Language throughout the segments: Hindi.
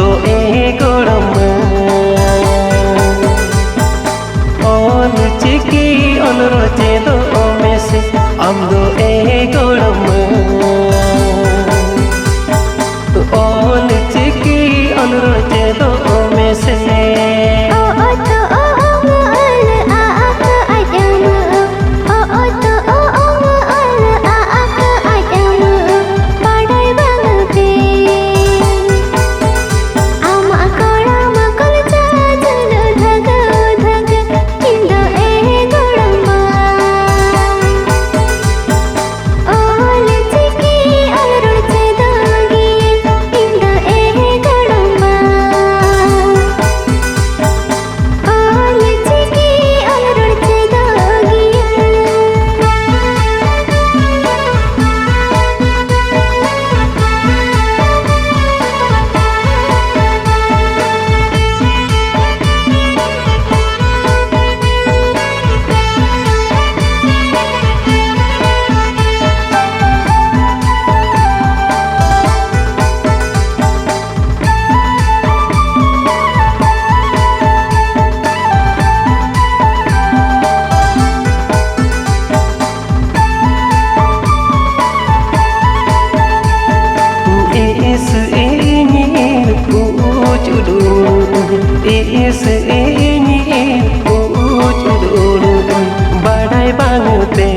दो ए गोड़म ओल चिकी ओल रोचे दो में से हम दो ए गोड़म ओल चिकी ओल रोचे दो में से इस इनी पूछूं बड़ाई बांगते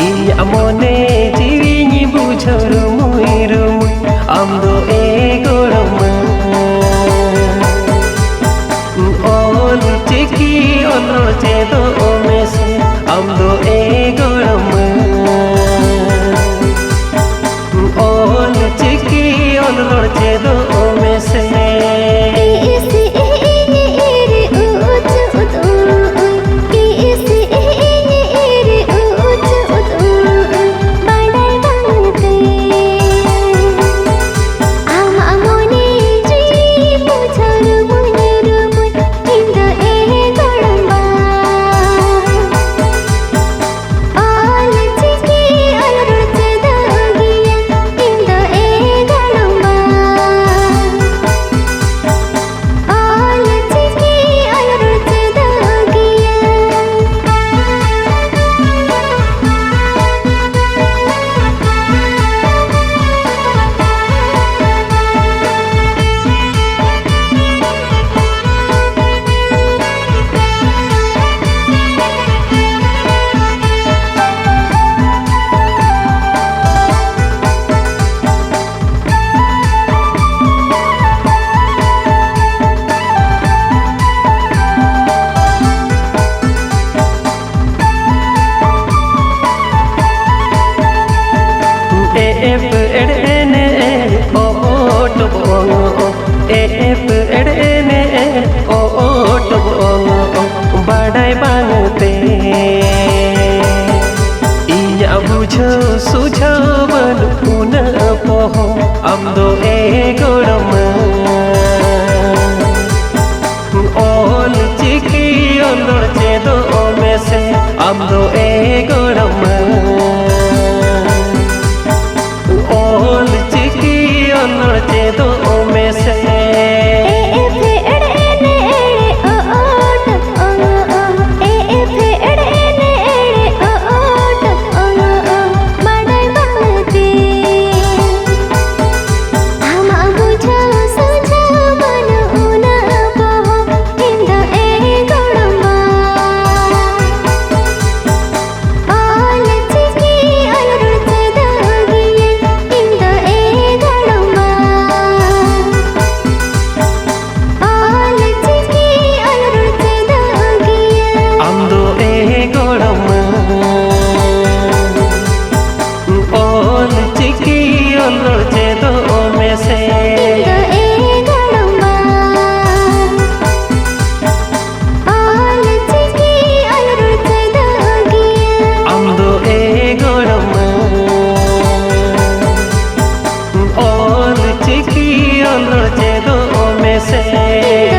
इया मोने जीवी बुझर मुई आम दो ए गोड़म ओल चिकी ओल रोचे दो में से आम दो ए गोड़म ओल चिकी ओल रोचे दो में से बड़ाई बांगते इया बुझो सुझो बन पुन पोहो हम दो ए गोड़म ओल चिकी ओल रोचे दो में से हम दो ए गोड़म ओल चिकी ओल रोचे दो में से से